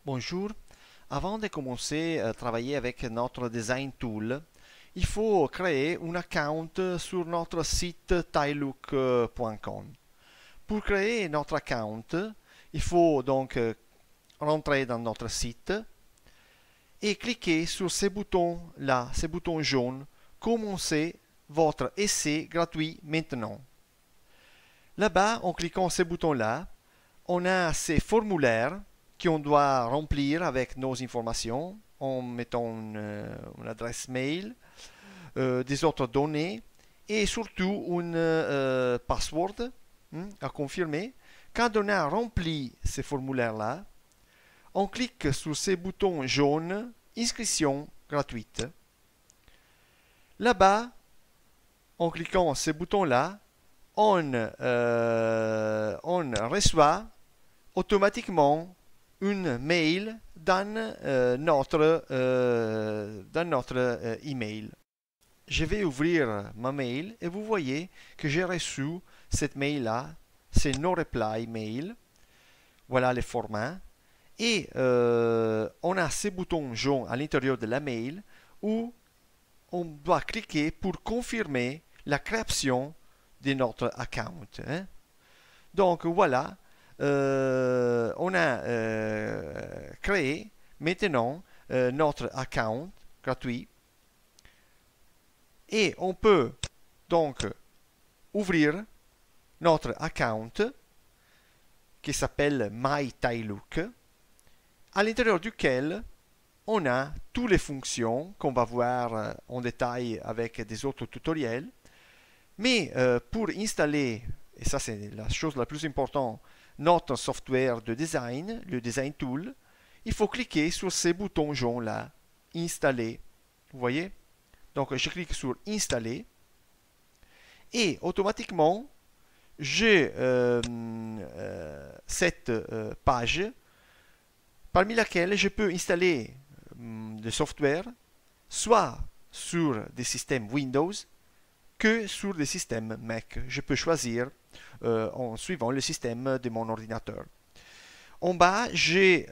Bonjour. Avant de commencer à travailler avec notre design tool, il faut créer un account sur notre site tylook.com. Pour créer notre account, il faut donc rentrer dans notre site et cliquer sur ces boutons-là, ces boutons jaunes, commencer votre essai gratuit maintenant. Là-bas, en cliquant ces boutons-là, on a ces formulaires qu'on doit remplir avec nos informations en mettant une adresse mail, des autres données et surtout une password à confirmer. Quand on a rempli ces formulaires-là, on clique sur ces boutons jaunes inscription gratuite. Là-bas, en cliquant ces boutons-là, on reçoit automatiquement une mail dans notre email. Je vais ouvrir ma mail et vous voyez que j'ai reçu cette mail-là, c'est no reply mail. Voilà le format. Et on a ces boutons jaunes à l'intérieur de la mail où on doit cliquer pour confirmer la création de notre account. Donc voilà, on a créé maintenant notre account gratuit et on peut donc ouvrir notre account qui s'appelle MyTylook, à l'intérieur duquel on a toutes les fonctions qu'on va voir en détail avec des autres tutoriels. Mais pour installer, et ça c'est la chose la plus importante, notre software de design, le design tool, il faut cliquer sur ces boutons jaunes là, installer. Vous voyez? Donc je clique sur installer et automatiquement j'ai cette page parmi laquelle je peux installer le software soit sur des systèmes Windows que sur des systèmes Mac. Je peux choisir en suivant le système de mon ordinateur. En bas, j'ai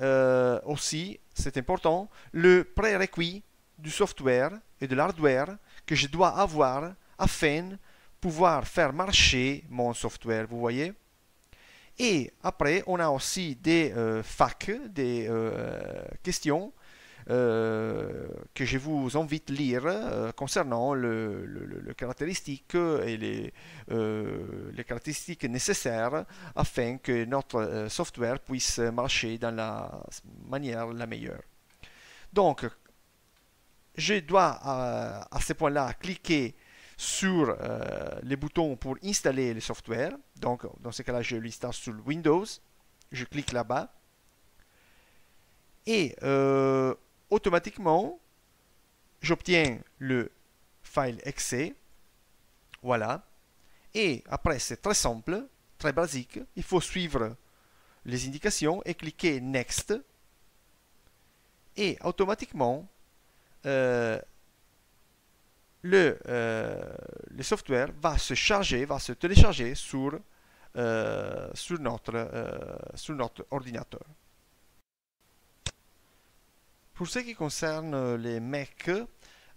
aussi, c'est important, le prérequis du software et de l'hardware que je dois avoir afin de pouvoir faire marcher mon software, vous voyez. Et après, on a aussi des FAQ, des questions que je vous invite à lire concernant les caractéristiques et les caractéristiques nécessaires afin que notre software puisse marcher dans la manière la meilleure. Donc, je dois à ce point-là cliquer sur les boutons pour installer le software. Donc, dans ce cas-là, je l'installe sur Windows. Je clique là-bas. Et automatiquement, j'obtiens le file exe. Voilà. Et après, c'est très simple, très basique. Il faut suivre les indications et cliquer Next. Et automatiquement, le software va se charger, va se télécharger sur notre ordinateur. Pour ce qui concerne les Mac,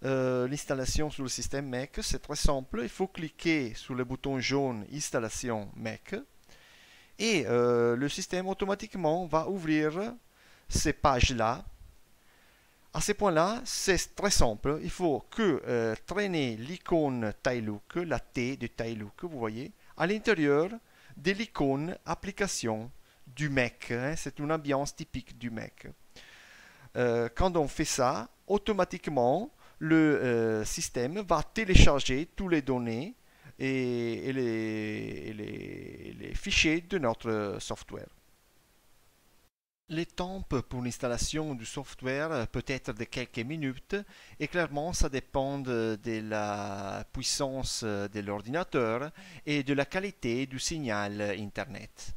l'installation sur le système Mac, c'est très simple. Il faut cliquer sur le bouton jaune Installation Mac et le système automatiquement va ouvrir ces pages-là. À ce point-là, c'est très simple. Il faut que traîner l'icône Tylook, la T de Tylook, vous voyez, à l'intérieur de l'icône Application du Mac. C'est une ambiance typique du Mac. Quand on fait ça, automatiquement, le système va télécharger toutes les données et les fichiers de notre software. Les temps pour l'installation du software peut être de quelques minutes et clairement ça dépend de la puissance de l'ordinateur et de la qualité du signal Internet.